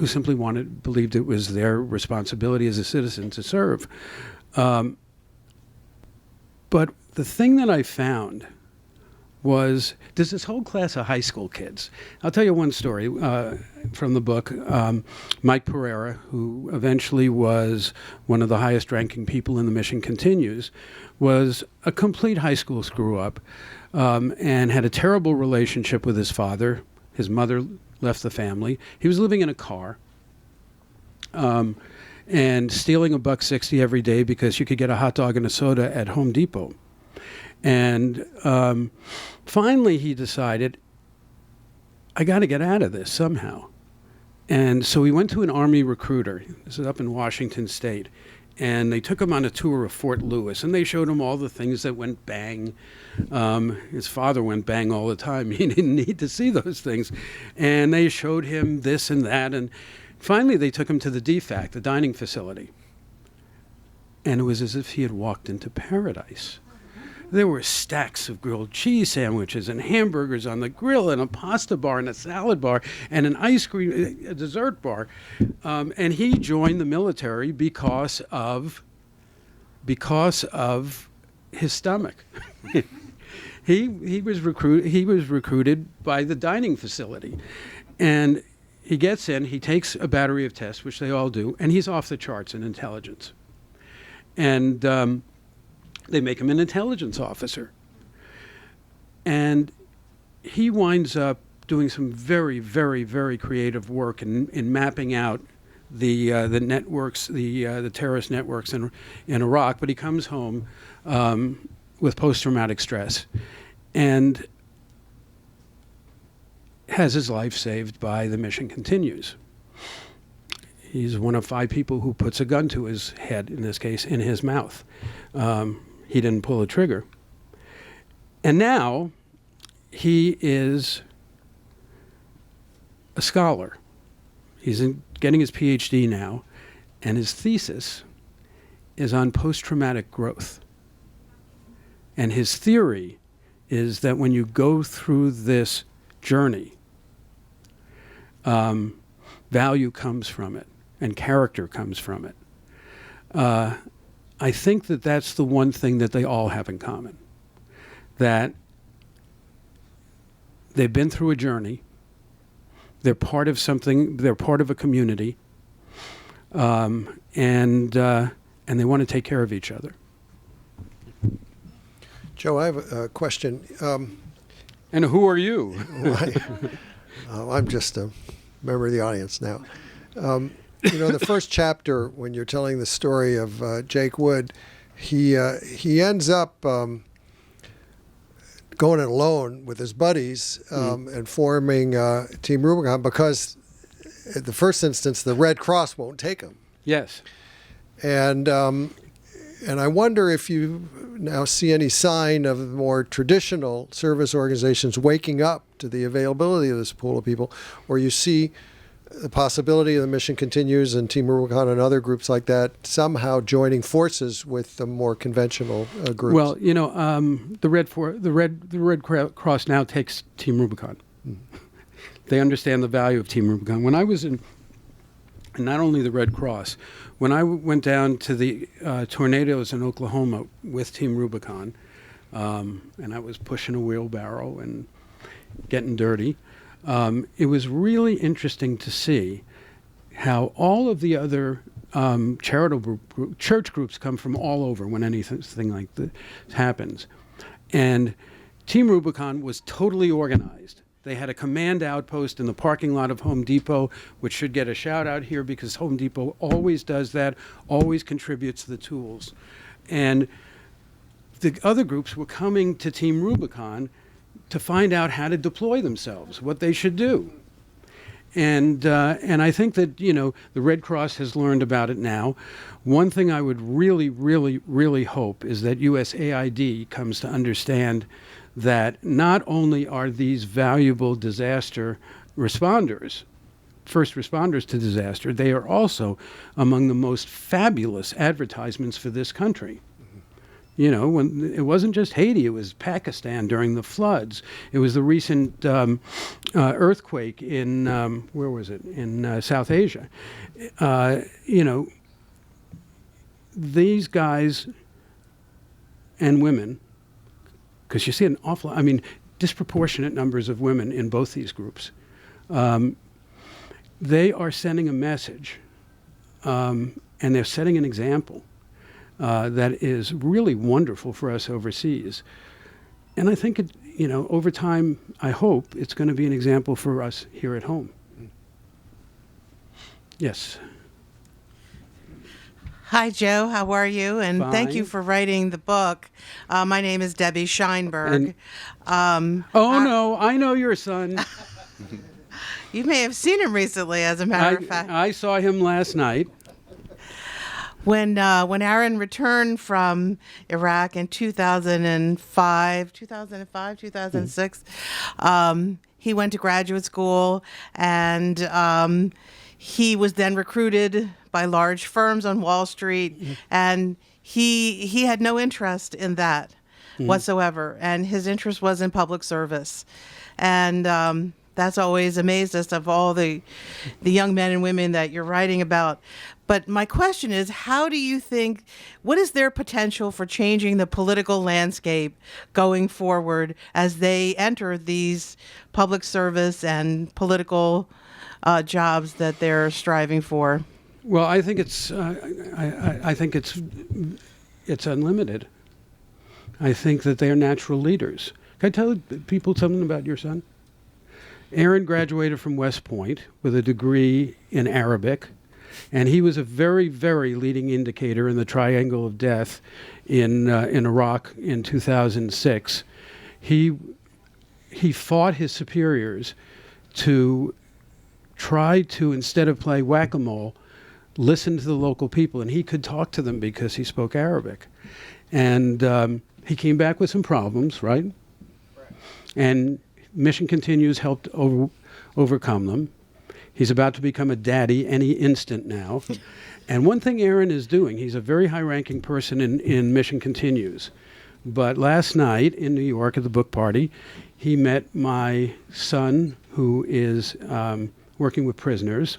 simply believed it was their responsibility as a citizen to serve. But the thing that I found was there's this whole class of high school kids. I'll tell you one story from the book. Mike Pereira, who eventually was one of the highest ranking people in the mission continues, was a complete high school screw-up and had a terrible relationship with his father. His mother left the family. He was living in a car and stealing $1.60 every day because you could get a hot dog and a soda at Home Depot. And finally he decided, I got to get out of this somehow. And so he went to an Army recruiter. This is up in Washington State. And they took him on a tour of Fort Lewis, and they showed him all the things that went bang. His father went bang all the time. He didn't need to see those things. And they showed him this and that. And finally they took him to the DFAC, the dining facility. And it was as if he had walked into paradise. There were stacks of grilled cheese sandwiches and hamburgers on the grill and a pasta bar and a salad bar and an ice cream, a dessert bar. And he joined the military because of his stomach. He was recruited by the dining facility. And he gets in, he takes a battery of tests, which they all do, and he's off the charts in intelligence. And they make him an intelligence officer. And he winds up doing some very, very, very creative work in mapping out the networks, the terrorist networks in Iraq. But he comes home with post-traumatic stress and has his life saved by the mission continues. He's one of 5 people who puts a gun to his head, in this case, in his mouth. He didn't pull a trigger. And now he is a scholar. He's getting his PhD now, and his thesis is on post-traumatic growth. And his theory is that when you go through this journey, value comes from it, and character comes from it. I think that that's the one thing that they all have in common, that they've been through a journey, they're part of something, they're part of a community, and they want to take care of each other. Joe, I have a question. And who are you? I'm just a member of the audience now. The first chapter, when you're telling the story of Jake Wood, he ends up going it alone with his buddies and forming Team Rubicon because, at the first instance, the Red Cross won't take him. Yes. And I wonder if you now see any sign of more traditional service organizations waking up to the availability of this pool of people, or you see the possibility of the mission continues and Team Rubicon and other groups like that somehow joining forces with the more conventional groups. Well, the Red Cross now takes Team Rubicon. They understand the value of Team Rubicon. When I was in not only the Red Cross, when I went down to the tornadoes in Oklahoma with Team Rubicon, and I was pushing a wheelbarrow and getting dirty, it was really interesting to see how all of the other charitable church groups come from all over when anything like this happens. And Team Rubicon was totally organized. They had a command outpost in the parking lot of Home Depot, which should get a shout out here because Home Depot always does that, always contributes the tools. And the other groups were coming to Team Rubicon to find out how to deploy themselves, what they should do. And I think that, the Red Cross has learned about it now. One thing I would really, really, really hope is that USAID comes to understand that not only are these valuable disaster responders, first responders to disaster, they are also among the most fabulous advertisements for this country. When it wasn't just Haiti, it was Pakistan during the floods. It was the recent earthquake in, where was it? In South Asia. These guys and women, because you see an awful, disproportionate numbers of women in both these groups. They are sending a message, and they're setting an example that is really wonderful for us overseas. And I think, over time, I hope it's going to be an example for us here at home. Yes. Hi, Joe. How are you? And thank you Fine. for writing the book. My name is Debbie Scheinberg. No, I know your son. You may have seen him recently, as a matter of fact. I saw him last night. When Aaron returned from Iraq in 2006, he went to graduate school, and he was then recruited by large firms on Wall Street, and he had no interest in that. whatsoever, and his interest was in public service. And that's always amazed us, of all the young men and women that you're writing about. But my question is, how do you think, what is their potential for changing the political landscape going forward as they enter these public service and political jobs that they're striving for? Well, I think it's it's unlimited. I think that they are natural leaders. Can I tell people something about your son? Aaron graduated from West Point with a degree in Arabic, and he was a very, very leading indicator in the Triangle of Death in Iraq in 2006. He fought his superiors to try to, instead of play whack-a-mole, listen to the local people, and he could talk to them because he spoke Arabic. And he came back with some problems, right? And Mission Continues helped overcome them. He's about to become a daddy any instant now. And one thing Aaron is doing, he's a very high-ranking person in Mission Continues. But last night in New York at the book party, he met my son, who is working with prisoners,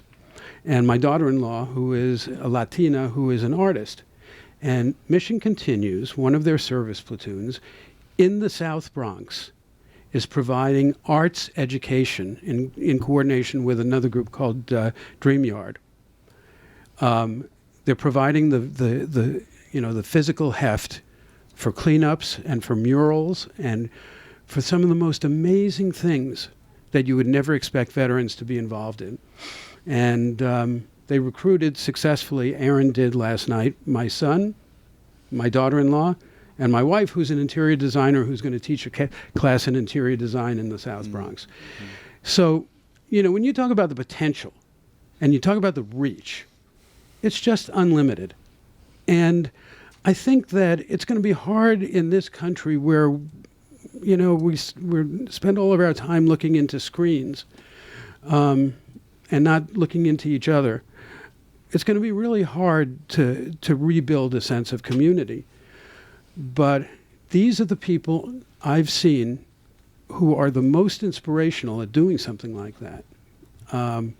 and my daughter-in-law, who is a Latina, who is an artist. And Mission Continues, one of their service platoons, in the South Bronx, is providing arts education in coordination with another group called Dream Yard. They're providing the physical heft for cleanups and for murals and for some of the most amazing things that you would never expect veterans to be involved in. And they recruited successfully, Aaron did last night, my son, my daughter-in-law, and my wife, who's an interior designer who's going to teach a class in interior design in the South Bronx. So, when you talk about the potential and you talk about the reach, it's just unlimited. And I think that it's going to be hard in this country where, we spend all of our time looking into screens and not looking into each other. It's going to be really hard to rebuild a sense of community. But these are the people I've seen who are the most inspirational at doing something like that. And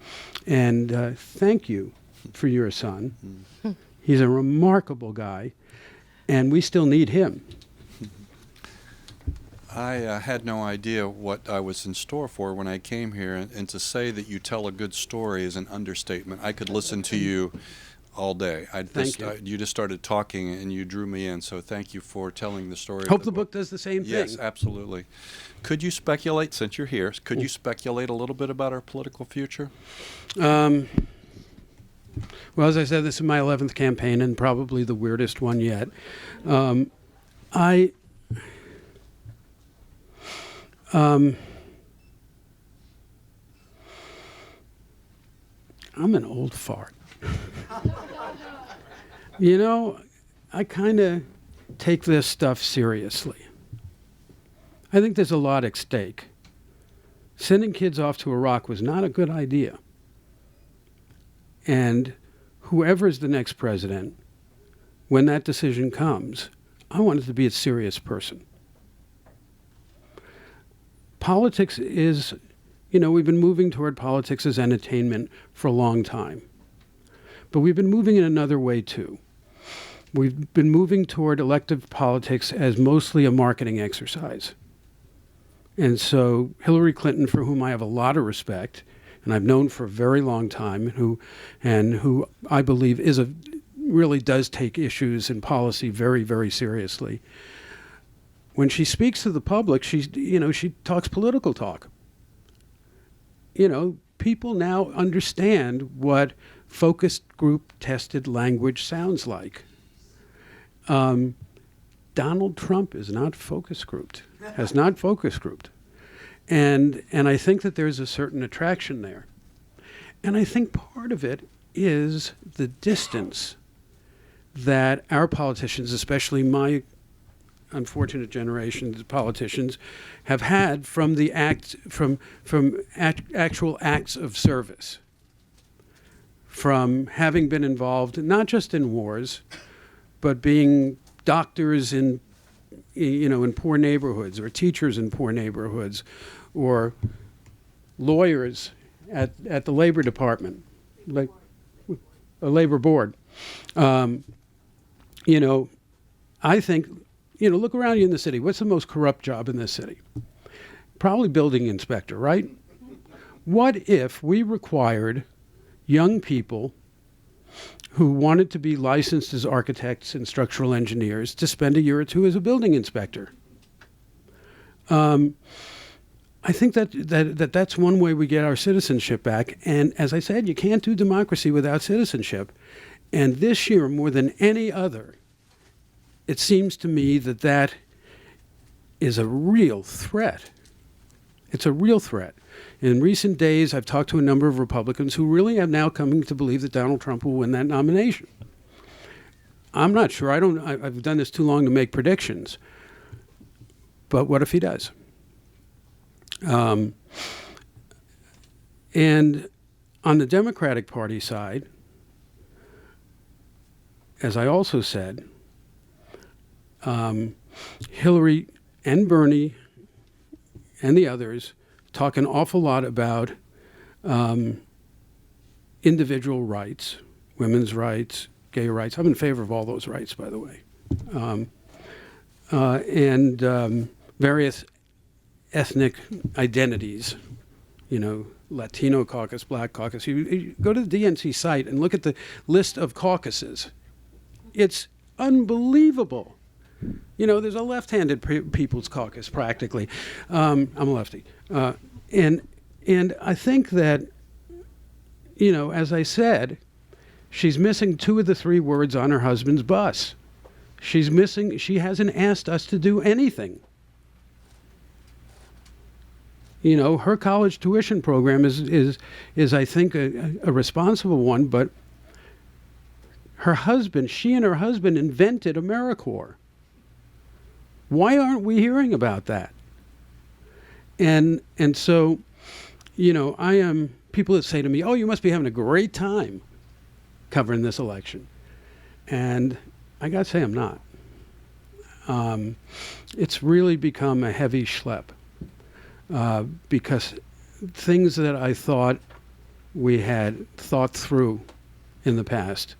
thank you for your son. He's a remarkable guy, and we still need him. I had no idea what I was in store for when I came here, and to say that you tell a good story is an understatement. I could listen to you all day. You just started talking and you drew me in, so thank you for telling the story. Hope the book does the same thing. Yes, absolutely. Could you speculate, since you're here, could you speculate a little bit about our political future? Well, as I said, this is my 11th campaign and probably the weirdest one yet. I'm an old fart. I kind of take this stuff seriously. I think there's a lot at stake. Sending kids off to Iraq was not a good idea. And whoever's the next president, when that decision comes, I want it to be a serious person. Politics is, we've been moving toward politics as entertainment for a long time. But we've been moving in another way, too. We've been moving toward elective politics as mostly a marketing exercise. And so Hillary Clinton, for whom I have a lot of respect, and I've known for a very long time, who I believe really does take issues and policy very, very seriously. When she speaks to the public, she talks political talk. People now understand what focus group tested language sounds like. Donald Trump is not focus grouped, has not focus grouped. And I think that there's a certain attraction there. And I think part of it is the distance that our politicians, especially my unfortunate generation's politicians, have had from the actual acts of service, from having been involved not just in wars, but being doctors in in poor neighborhoods, or teachers in poor neighborhoods, or lawyers at the labor department, like a labor board. I think, look around you in the city. What's the most corrupt job in this city? Probably building inspector, right? What if we required young people who wanted to be licensed as architects and structural engineers to spend a year or two as a building inspector? I think that's one way we get our citizenship back. And as I said, you can't do democracy without citizenship. And this year, more than any other, it seems to me that is a real threat. It's a real threat. In recent days, I've talked to a number of Republicans who really have now coming to believe that Donald Trump will win that nomination. I'm not sure. I've done this too long to make predictions. But what if he does? And on the Democratic Party side, as I also said, Hillary and Bernie and the others talk an awful lot about individual rights, women's rights, gay rights. I'm in favor of all those rights, by the way. And various ethnic identities, Latino caucus, Black caucus. You go to the DNC site and look at the list of caucuses. It's unbelievable. There's a left-handed People's Caucus, practically. I'm a lefty. And I think that, as I said, she's missing 2 of the 3 words on her husband's bus. She hasn't asked us to do anything. Her college tuition program is I think, a responsible one, but she and her husband invented AmeriCorps. Why aren't we hearing about that? And so, people that say to me, oh, you must be having a great time covering this election. And I got to say, I'm not. It's really become a heavy schlep. Because things that I thought we had thought through in the past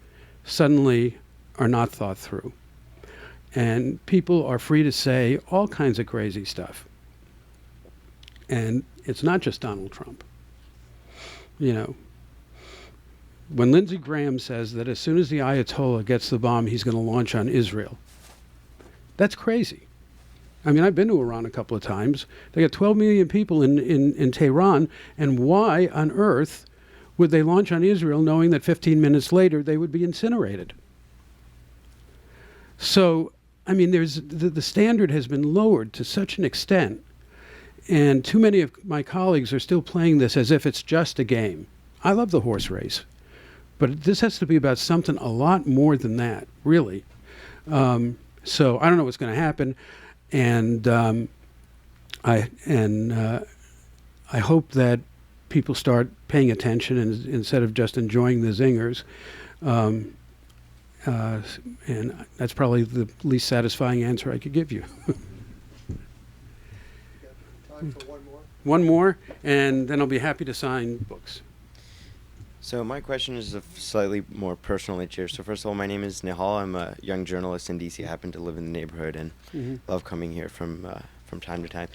suddenly are not thought through. And people are free to say all kinds of crazy stuff. And it's not just Donald Trump. When Lindsey Graham says that as soon as the Ayatollah gets the bomb, he's going to launch on Israel, that's crazy. I mean, I've been to Iran a couple of times. They got 12 million people in Tehran, and why on earth would they launch on Israel knowing that 15 minutes later they would be incinerated? So, I mean, the standard has been lowered to such an extent, and too many of my colleagues are still playing this as if it's just a game. I love the horse race, but this has to be about something a lot more than that, really. So I don't know what's going to happen. And I hope that people start paying attention instead of just enjoying the zingers. And that's probably the least satisfying answer I could give you. Time for one more. One more, and then I'll be happy to sign books. So my question is of slightly more personal nature. So first of all, my name is Nihal. I'm a young journalist in DC. I happen to live in the neighborhood and love coming here from time to time.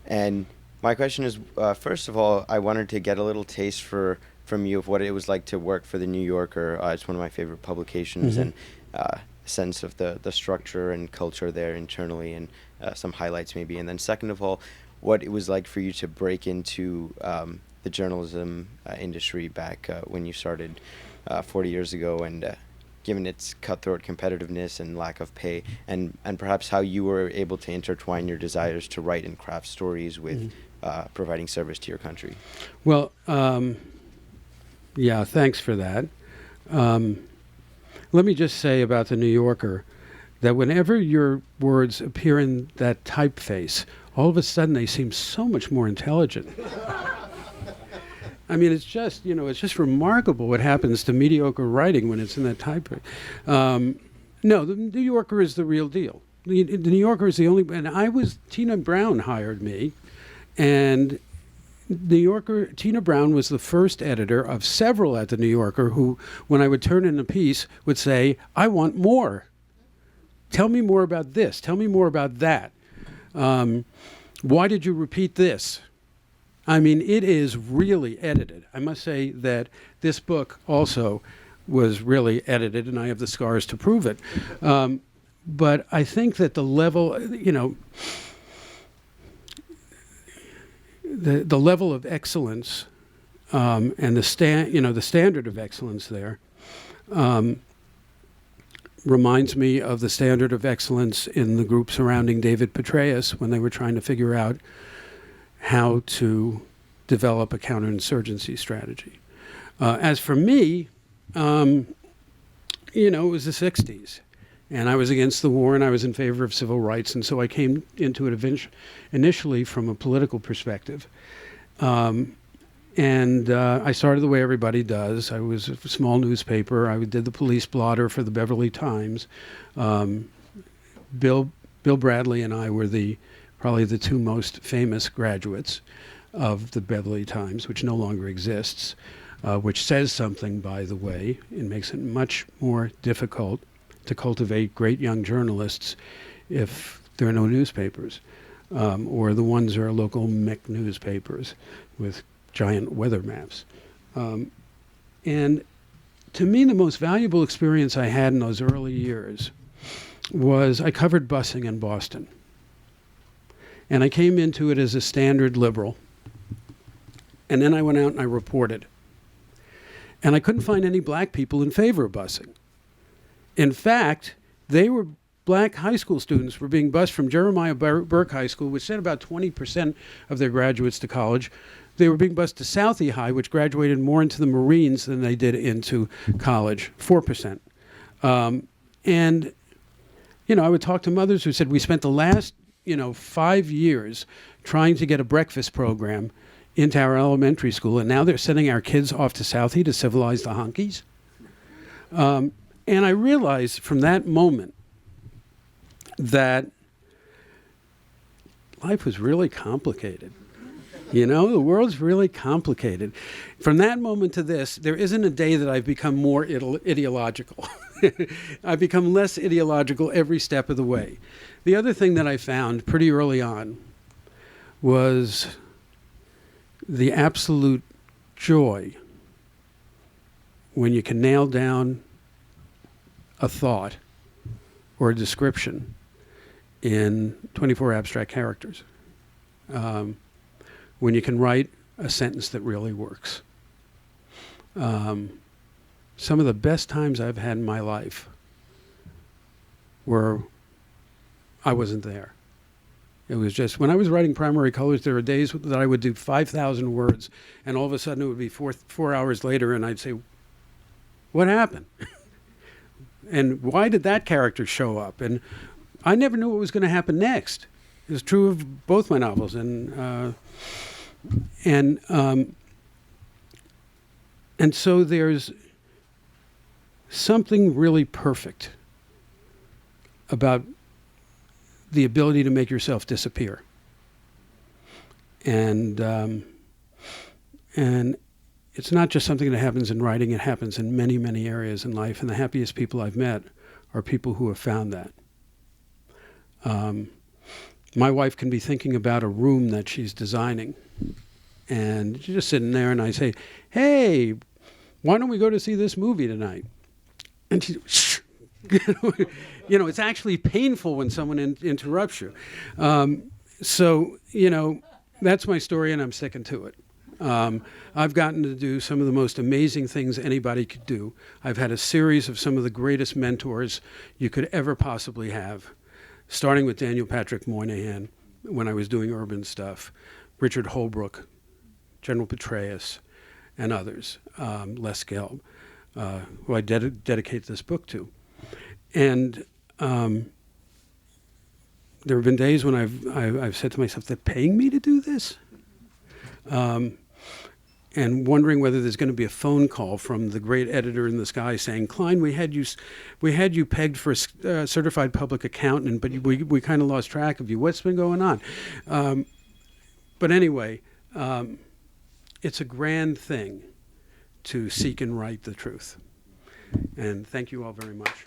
And my question is, first of all, I wanted to get a little taste from you of what it was like to work for the New Yorker. It's one of my favorite publications, and a sense of the structure and culture there internally, and some highlights maybe. And then second of all, what it was like for you to break into the journalism industry back when you started 40 years ago, and given its cutthroat competitiveness and lack of pay, and perhaps how you were able to intertwine your desires to write and craft stories with providing service to your country. Well, yeah, thanks for that. Let me just say about the New Yorker that whenever your words appear in that typeface, all of a sudden they seem so much more intelligent. I mean, it's just, it's just remarkable what happens to mediocre writing when it's in that typeface. No, the New Yorker is the real deal. The New Yorker is the only, and Tina Brown hired me, and New Yorker, Tina Brown was the first editor of several at the New Yorker who, when I would turn in a piece, would say, I want more. Tell me more about this. Tell me more about that. Why did you repeat this? I mean, it is really edited. I must say that this book also was really edited, and I have the scars to prove it. But I think that the level, the level of excellence and the standard of excellence there reminds me of the standard of excellence in the group surrounding David Petraeus when they were trying to figure out how to develop a counterinsurgency strategy. As for me, it was the 60s. And I was against the war, and I was in favor of civil rights, and so I came into it initially from a political perspective. And I started the way everybody does. I was a small newspaper. I did the police blotter for the Beverly Times. Bill Bradley and I were probably the two most famous graduates of the Beverly Times, which no longer exists, which says something, by the way. It makes it much more difficult to cultivate great young journalists if there are no newspapers, or the ones are local Mick newspapers with giant weather maps. And to me, the most valuable experience I had in those early years was I covered busing in Boston. And I came into it as a standard liberal. And then I went out and I reported. And I couldn't find any black people in favor of busing. In fact, black high school students were being bused from Jeremiah Burke High School, which sent about 20% of their graduates to college. They were being bused to Southie High, which graduated more into the Marines than they did into college, 4%. And, I would talk to mothers who said, we spent the last, 5 years trying to get a breakfast program into our elementary school, and now they're sending our kids off to Southie to civilize the honkies. And I realized from that moment that life was really complicated. The world's really complicated. From that moment to this, there isn't a day that I've become more ideological. I've become less ideological every step of the way. The other thing that I found pretty early on was the absolute joy when you can nail down a thought or a description in 24 abstract characters. When you can write a sentence that really works. Some of the best times I've had in my life were I wasn't there. It was just, when I was writing Primary Colors, there were days that I would do 5,000 words, and all of a sudden it would be 4 hours later, and I'd say, what happened? And why did that character show up? And I never knew what was going to happen next. It was true of both my novels. And so there's something really perfect about the ability to make yourself disappear. And it's not just something that happens in writing, it happens in many, many areas in life. And the happiest people I've met are people who have found that. My wife can be thinking about a room that she's designing. And she's just sitting there, and I say, hey, why don't we go to see this movie tonight? And she's, shh. It's actually painful when someone interrupts you. So, that's my story, and I'm sticking to it. I've gotten to do some of the most amazing things anybody could do. I've had a series of some of the greatest mentors you could ever possibly have, starting with Daniel Patrick Moynihan when I was doing urban stuff, Richard Holbrooke, General Petraeus, and others, Les Gelb, who I dedicate this book to. And there have been days when I've said to myself, they're paying me to do this? and wondering whether there's going to be a phone call from the great editor in the sky saying, Klein, we had you pegged for a certified public accountant, but we kind of lost track of you. What's been going on? But anyway, it's a grand thing to seek and write the truth. And thank you all very much.